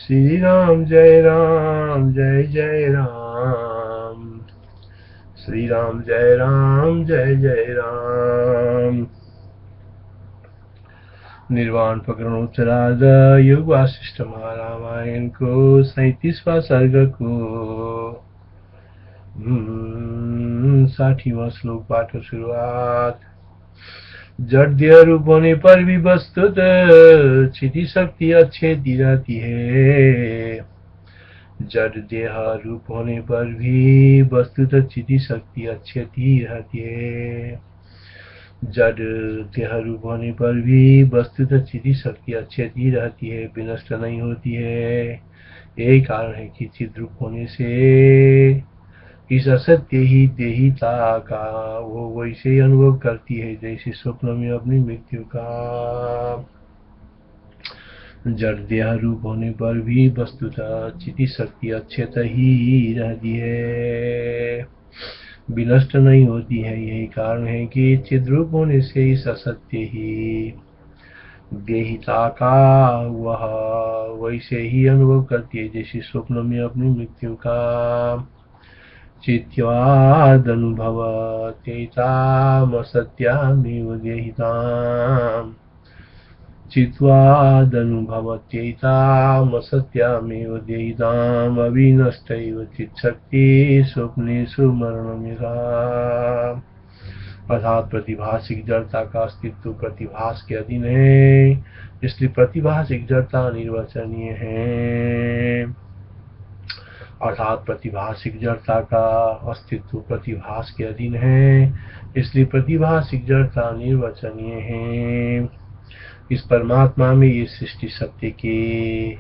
श्री राम जय जय राम। श्री राम जय जय राम। निर्वाण प्रकरणोत्तरार्ध योग वासिष्ठ महारामायण को 37वां सर्ग को 60वां श्लोकबाट सुरुवात। जड़ देह रूप होने पर भी वस्तुत चिति शक्ति अच्छेदी रहती है। जड़ देह रूप होने पर भी वस्तुत चिति शक्ति अच्छेदी रहती है। जड़ देह रूप होने पर भी वस्तुत चिति शक्ति अच्छेदी रहती है, विनष्ट नहीं होती है। यही कारण है कि चिद रूप होने से इस असत्य ही देहिता का वो वैसे ही अनुभव करती है जैसे स्वप्न में अपनी मृत्यु का। जड़ देह रूप होने पर भी वस्तुतः चिति शक्ति अच्छेत ही रहती है, विनष्ट नहीं होती है। यही कारण है कि चिद्रूप होने से इस असत्य ही देहिता का वह वैसे ही अनुभव करती है जैसे स्वप्न में अपनी मृत्यु का। चित्वादनुभवत्येतामसत्यामेव देहिताम्। चित्वादनुभवत्येतामसत्यामेव देहिताम् अविनष्टैव चित्शक्ति स्वप्नेषु मरणमिहा। अर्थात प्रतिभासिक जड़ता का अस्तित्व प्रतिभास के अधीन है, इसलिए प्रतिभासिक जड़ता निर्वचनीय है। अर्थात प्रतिभासिक जड़ता का अस्तित्व प्रतिभास के अधीन है, इसलिए प्रतिभासिक जड़ता निर्वचनीय है। इस परमात्मा में ये सृष्टि सत्य के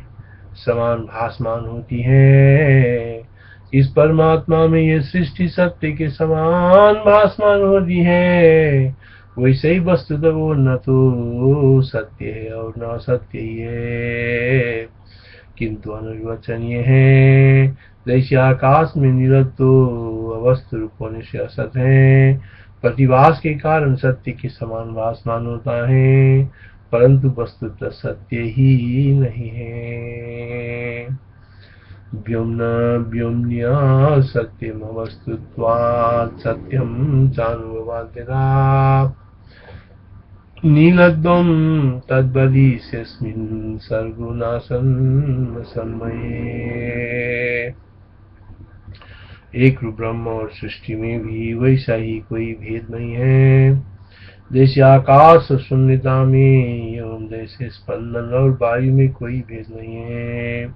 समान भासमान होती है। इस परमात्मा में ये सृष्टि सत्य के समान भासमान होती है। वैसे ही वस्तुतः वो न तो सत्य है और न असत्य ही है, किंतु अनिर्वचनीय है। जैसे आकाश में नीरज तो अवस्तु रूप होने से असत है, प्रतिभास के कारण सत्य के समान भासमान होता है, परंतु वस्तुतः सत्य ही नहीं है। व्योम्न व्योम्न्या सत्यमवस्तुत्वात् सत्यं चानुभवाद्यथा नीलद्वं तद्वदिष्यस्मिन् सर्गुणासन् सन्मये। एक रूप ब्रह्म और सृष्टि में भी वैसा ही कोई भेद नहीं है। जैसे आकाश और शून्यता में एवं जैसे स्पंदन और वायु में कोई भेद नहीं है,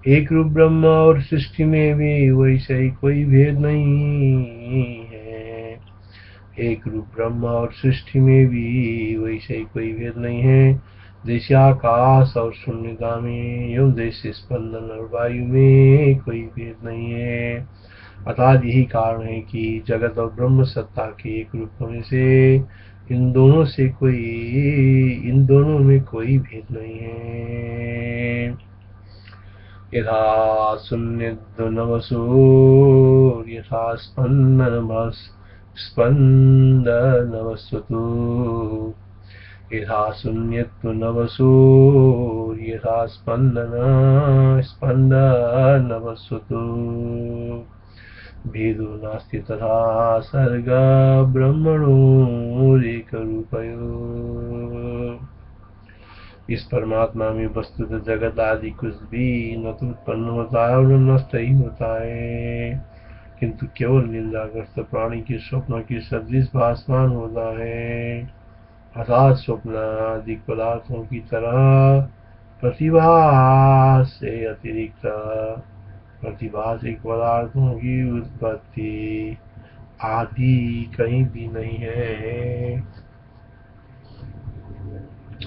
एक रूप ब्रह्म और सृष्टि में भी वैसा ही कोई भेद नहीं है। एक रूप ब्रह्म और सृष्टि में भी वैसे ही कोई भेद नहीं है। जैसे आकाश और शून्यता में एवं जैसे स्पंदन और वायु में कोई भेद नहीं है। अर्थात यही कारण है कि जगत और ब्रह्म सत्ता के एक रूप होने से इन दोनों में कोई भेद नहीं है। यथा शून्यद्वनवसोर्यथा स्पन्दनवस्तुतु यथा शून्यत्वनवसोर्यथा स्पन्दनवस्तुतु भेदो नास्ति तथा सर्ग ब्रह्मणोरेकरूपयोः। इस परमात्मा में वस्तुतः जगत आदि कुछ भी न तो उत्पन्न होता है और न नष्ट ही होता है, किंतु केवल निंदाग्रस्त प्राणी के स्वप्न की सदृश भासमान होता है। अर्थात स्वप्न आदि पदार्थों की तरह प्रतिभास से अतिरिक्त प्रतिभासिक पदार्थों की उत्पत्ति आदि कहीं भी नहीं है।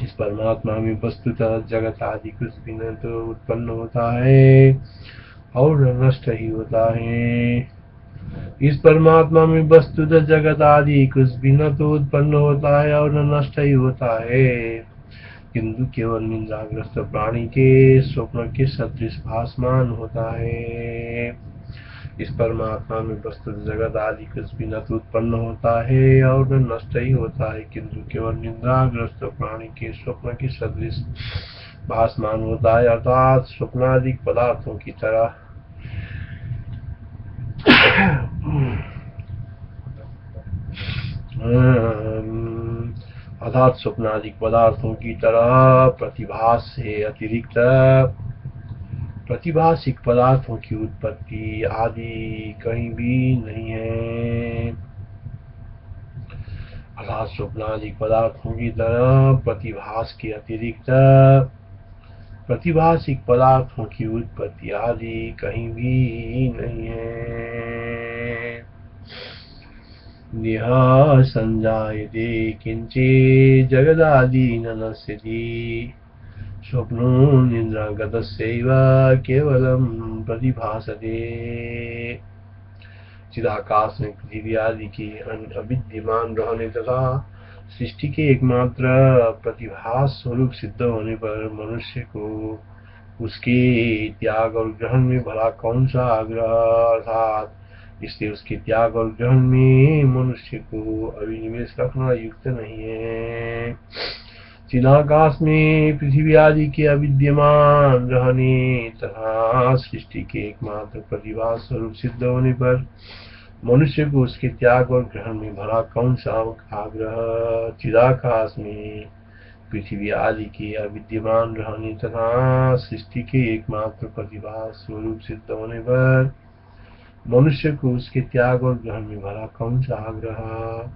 इस परमात्मा में वस्तुतः जगत आदि कुछ भी न तो उत्पन्न होता है और नष्ट ही होता है। इस परमात्मा में वस्तुतः जगत आदि कुछ भी न तो उत्पन्न होता है और नष्ट ही होता है, किंतु केवल निंदाग्रस्त प्राणी के स्वप्न के सदृश भासमान होता है। इस परमात्मा में वस्तुतः जगत आदि कुछ भी न तो उत्पन्न होता है और नष्ट ही होता है, किंतु केवल निंदाग्रस्त प्राणी के स्वप्न के सदृश भासमान होता है, अर्थात स्वप्नादिक पदार्थों की तरह। अर्थात स्वप्नादिक पदार्थों की तरह प्रतिभास से अतिरिक्त प्रतिभासिक पदार्थों की उत्पत्ति आदि कहीं भी नहीं है। अर्थात स्वप्नादिक पदार्थों की तरह प्रतिभास के अतिरिक्त प्रतिभासिक पदार्थों की उत्पत्ति आदि कहीं भी नहीं है। यह संजायते किंचित् जगदादि न नश्यति स्वप्नो निद्रागतस्यैव केवलं प्रतिभासते। चिदाकाश में पृथ्वी आदि के अविद्यमान रहने तथा सृष्टि के एकमात्र प्रतिभास स्वरूप सिद्ध होने पर मनुष्य को उसके त्याग और ग्रहण में भला कौन सा आग्रह, अर्थात इसलिए उसके त्याग और ग्रहण में मनुष्य को अभिनिवेश रखना युक्त नहीं है। चिदाकाश में पृथ्वी आदि के अविद्यमान रहने तथा सृष्टि के एकमात्र प्रतिभास स्वरूप सिद्ध होने पर मनुष्य को उसके त्याग और ग्रहण में भला कौन सा आग्रह। चिदाकाश में पृथ्वी आदि के अविद्यमान रहने तथा सृष्टि के एकमात्र प्रतिभास स्वरूप सिद्ध होने पर मनुष्य को उसके त्याग और ग्रहण में भला कौन सा आग्रह,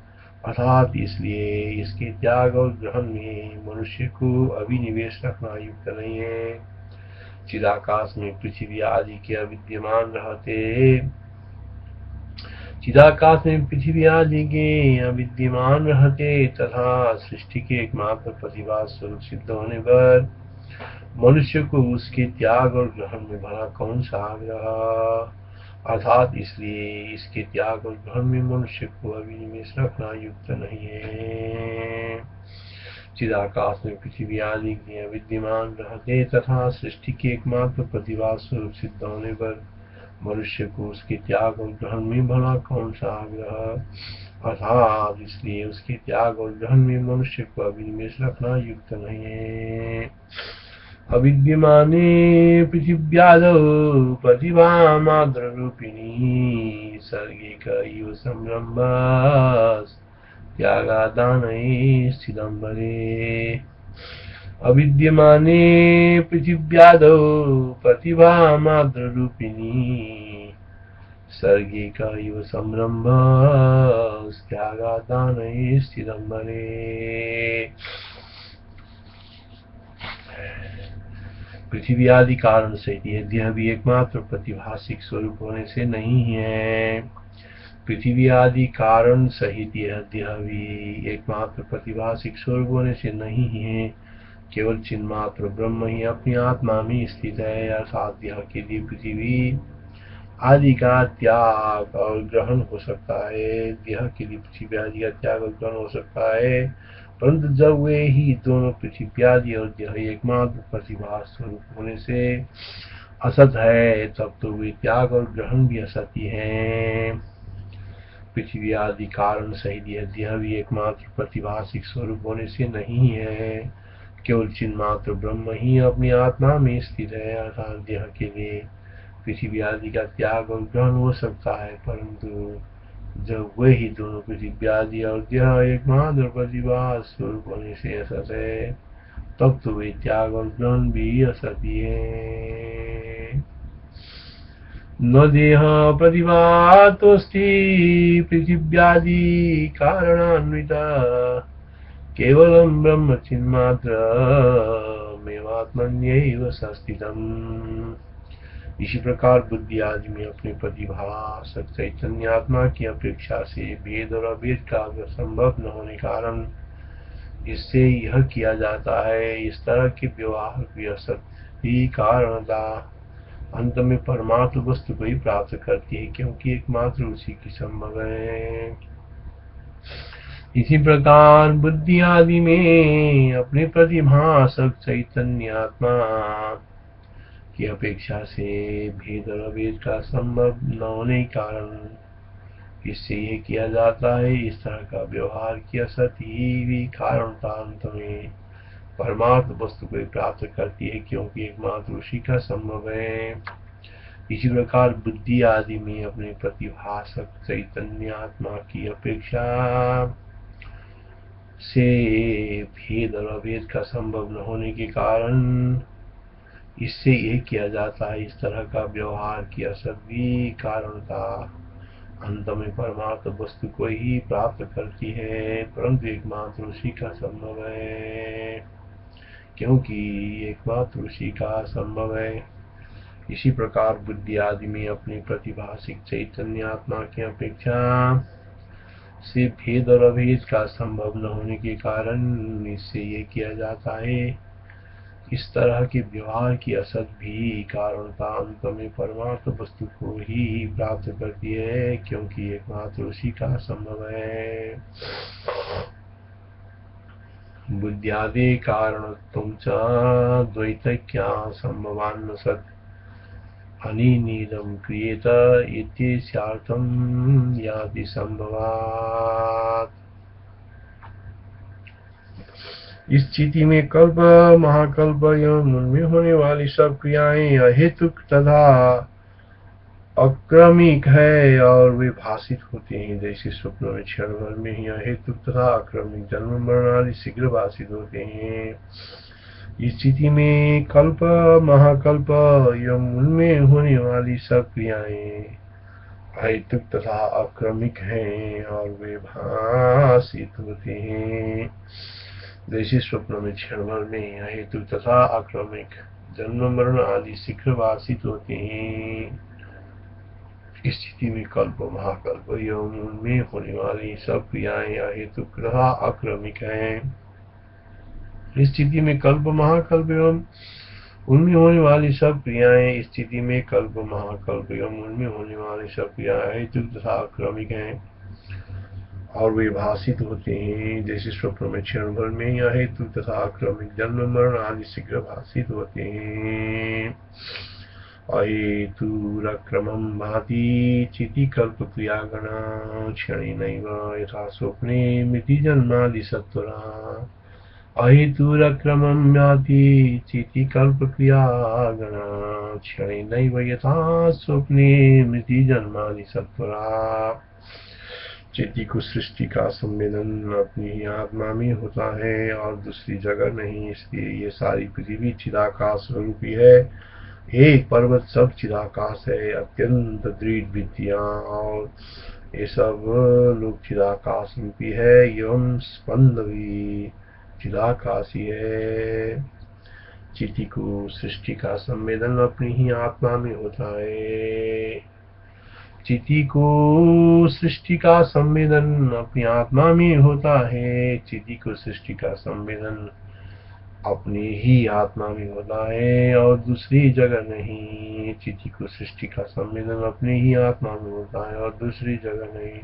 अर्थात इसलिए इसके त्याग और ग्रहण में मनुष्य को अभिनिवेश रखना युक्त नहीं है। चिदाकाश में पृथ्वी आदि के अविद्यमान रहते चिदाकाश में पृथ्वी आदि के अविद्यमान रहते तथा सृष्टि के एकमात्र प्रतिभास स्वरूप सिद्ध होने पर मनुष्य को उसके त्याग और ग्रहण में भला कौन सा आग्रह, अर्थात इसलिए इसके त्याग और ग्रहण में मनुष्य को अभिनिवेश रखना युक्त नहीं है। चिदाकाश में पृथ्वी आदि के अविद्यमान रहते तथा सृष्टि के एकमात्र प्रतिभास स्वरूप सिद्ध होने पर मनुष्य को उसके त्याग और ग्रहण में भला कौन सा आग्रह, अर्थात इसलिए उसके त्याग और ग्रहण में मनुष्य को अभिनिवेश रखना युक्त नहीं है। अविद्यमाने पृथिव्यादौ प्रतिभामात्ररूपिणी सर्गिक इव संरम्भस् त्यागादानैः स्थितम्बरे। अविद्यमाने पृथिव्यादौ प्रतिभामात्ररूपिणी सर्गिक इव संरम्भस् त्यागादानैः स्थितम्बरे। पृथ्वी आदि कारण से यह भी एकमात्र प्रतिभासिक स्वरूप होने से नहीं है। पृथ्वी आदि कारण सहित यह देह भी एकमात्र प्रतिभासिक स्वरूप होने से नहीं है। केवल चिन्मात्र ब्रह्म ही अपनी आत्मा में स्थित है, अर्थात देह के लिए पृथ्वी आदि का त्याग और ग्रहण हो सकता है। देह के लिए पृथ्वी आदि का त्याग और ग्रहण हो सकता है, परंतु जब वे ही दोनों पृथ्वी आदि और देह एकमात्र प्रतिभास स्वरूप होने से असत है, तब तो वे त्याग और ग्रहण भी असत ही है। पृथ्वी आदि कारण सहित यह देह भी एकमात्र प्रतिभासिक स्वरूप होने से नहीं है। केवल चिन्मात्र ब्रह्म ही अपनी आत्मा में स्थित है, अर्थात देह के लिए पृथ्वी आदि का त्याग और ग्रहण हो सकता है, परंतु जब वे ही दोनों पृथ्वी आदि और देह एकमात्र प्रतिभास स्वरूप होने से असत है, तब तो वे त्याग और ग्रहण भी असत ही है। न देह प्रतिभातोऽस्ति पृथिव्यादि कारणान्विता केवलं ब्रह्म चिन्मात्रमेवात्मन्यैव संस्थितम्। इसी प्रकार बुद्धि आदि में अपने प्रतिभासक चैतन्य आत्मा की अपेक्षा से भेद और अभेद का संभव न होने कारण इससे यह किया जाता है। इस तरह के व्यवहार भी असत ही कारणता अंत में परमात्म वस्तु को ही प्राप्त करती है, क्योंकि एकमात्र उसी की संभव है। इसी प्रकार बुद्धि आदि में अपने प्रतिभासक चैतन्य आत्मा की अपेक्षा से भेद और अभेद का संभव न होने के कारण इससे ये किया जाता है। इस तरह का व्यवहार की असत ही भी कारणता अंत में परमार्थ वस्तु को प्राप्त करती है, क्योंकि एकमात्र उसी का संभव है। इसी प्रकार बुद्धि आदि में अपने प्रतिभासक चैतन्य आत्मा की अपेक्षा से भेद और अभेद का संभव न होने के कारण इससे यह किया जाता है, इस तरह का व्यवहार की असत भी कारणता अंत में परमार्थ वस्तु को ही प्राप्त करती है, परंतु एकमात्र उसी का संभव है, क्योंकि एकमात्र उसी का संभव है। इसी प्रकार बुद्धि आदि में अपनी प्रतिभासिक चैतन्य आत्मा की अपेक्षा से भेद और अभेद का संभव न होने के कारण इससे ये किया जाता है, इस तरह के व्यवहार की असत भी कारणता अंत में परमार्थ वस्तु को ही प्राप्त करती है, क्योंकि एकमात्र उसी का संभव है। बुद्ध्यादि कारणत्वं च द्वैतैक्या संभवान्न सत् अनिनीदं क्रियेत इत्येषार्थं याति संभवात्। इस स्थिति में कल्प, महाकल्प एवं उनमें होने वाली सब क्रियाएं अहेतुक तथा अक्रमिक है और वे भाषित होते हैं, जैसे स्वप्न में क्षण भर में ही अहेतुक तथा अक्रमिक जन्म मरण आदि शीघ्र भाषित होते हैं। इस स्थिति में कल्प, महाकल्प एवं उनमें होने वाली सब क्रियाएं अहेतुक तथा अक्रमिक हैं और वे भाषित होते हैं, जैसे स्वप्न में क्षण भर में अहेतुक तथा अक्रमिक जन्म मरण आदि शीघ्र भाषित होते हैं। इस स्थिति में कल्प, महाकल्प एवं उनमें होने वाली सब क्रियाएं अहेतुक तथा अक्रमिक हैं। इस स्थिति में कल्प, महाकल्प एवं उनमें होने वाली सब क्रियाएं स्थिति में कल्प, महाकल्प एवं उनमें होने वाली सब क्रियाएं अहेतुक तथा अक्रमिक हैं और वे भाषित होते हैं, जैसे स्वप्न में क्षण भर में ही अहेतुक तथा अक्रमिक जन्म मरण आदि शीघ्र भाषित होते हैं। अहेतुरक्रमं भाति चिति कल्प क्रियागणा क्षणेनैव यथा स्वप्ने मृति जन्मादि सत्वरा। अहेतुरक्रमं याति चिति कल्प क्रियागणा क्षणेनैव यथा स्वप्ने मृति जन्मादि सत्वरा। चिति को सृष्टि का संवेदन अपनी आत्मा में होता है और दूसरी जगह नहीं, इसलिए ये सारी पृथ्वी चिदाकाश स्वरूपी है। एक पर्वत सब चिदाकाश है, अत्यंत दृढ़ विद्या और ये सब लोग चिदाकाश रूपी है, एवं स्पंद भी चिदाकाशी है। चिति को सृष्टि का संवेदन अपनी ही आत्मा में होता है। चिति को सृष्टि का संवेदन अपनी आत्मा में होता है। चिति को सृष्टि का संवेदन अपनी ही आत्मा में होता है और दूसरी जगह नहीं। चिति को सृष्टि का संवेदन अपनी ही आत्मा में होता है और दूसरी जगह नहीं,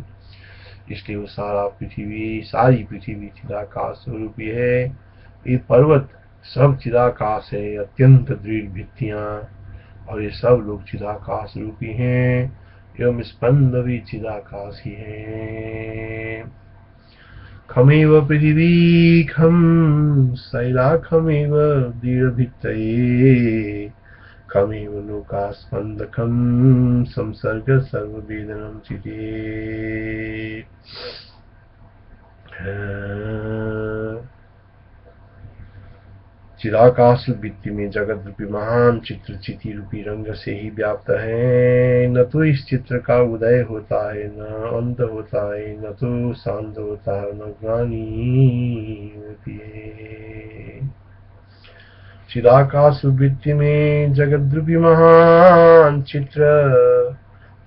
इसलिए वो सारी पृथ्वी चिदाकाश स्वरूपी है। ये पर्वत सब चिदाकाश है, अत्यंत दृढ़ भित्तियां, और ये सब लोग चिदाकाश रूपी हैं एवं स्पंद भी चिदाकाश ही है। खमेव पृथिवी खम शैलाखमेव दृढ़भित्तये खमेव लोकास्पन्दकं संसर्ग सर्ववेदनं चिते। चिदाकाश वृत्ति में जगत रूपी महान चित्र चिति रूपी रंग से ही व्याप्त है। न तो इस चित्र का उदय होता है, न अंत होता है, न तो शांत होता है, न ग्लानि होती है। चिदाकाश वृत्ति में जगत रूपी महान चित्र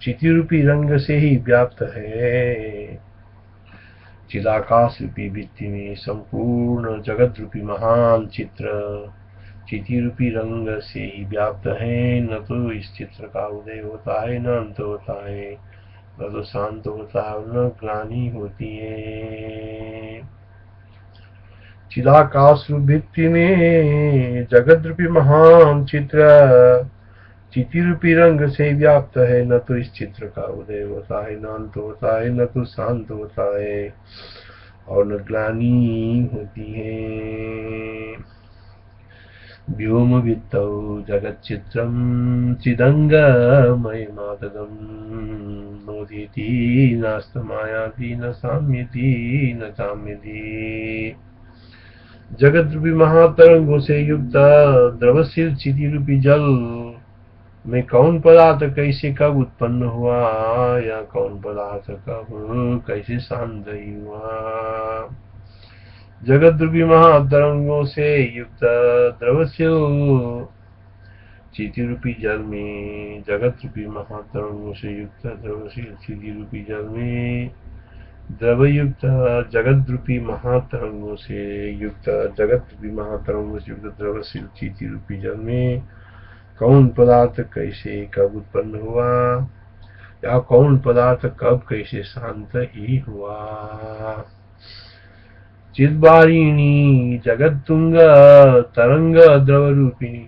चिति रूपी रंग से ही व्याप्त है। चिदाकाश रूपी वृत्ति में संपूर्ण जगत रूपी महान चित्र चिति रूपी रंग से ही व्याप्त है। न तो इस चित्र का उदय होता है, न अंत होता है, न तो शांत होता है, न ग्लानि होती है। चिदाकाश वृत्ति में जगत रूपी महान चित्र चिति रूपी रंग से व्याप्त है। न तो इस चित्र का उदय होता है, न अंत होता है, न तो शांत होता है और न ग्लानि होती है। व्योमवित्तौ जगच्चित्रं चिदङ्गमयमातदं नोदिति नास्तमायाति न साम्यति न काम्यति। जगत रूपी महातरंगों से युक्त द्रवशील चिति रूपी जल में कौन पदार्थ कैसे कब उत्पन्न हुआ, या कौन पदार्थ कब कैसे शांत ही हुआ। जगत रूपी महातरंगों से युक्त द्रवशील चिति रूपी जल में, जगत रूपी महातरंगों से युक्त द्रवशील चिति रूपी जल में, द्रवयुक्त जगत रूपी महातरंगों से युक्त, जगत रूपी महातरंगों से युक्त द्रवशील चिति रूपी जल में कौन पदार्थ कैसे कब उत्पन्न हुआ, या कौन पदार्थ कब कैसे शांत ही हुआ। चिद्वारिणी जगत्तुंग तरंग द्रव रूपिणी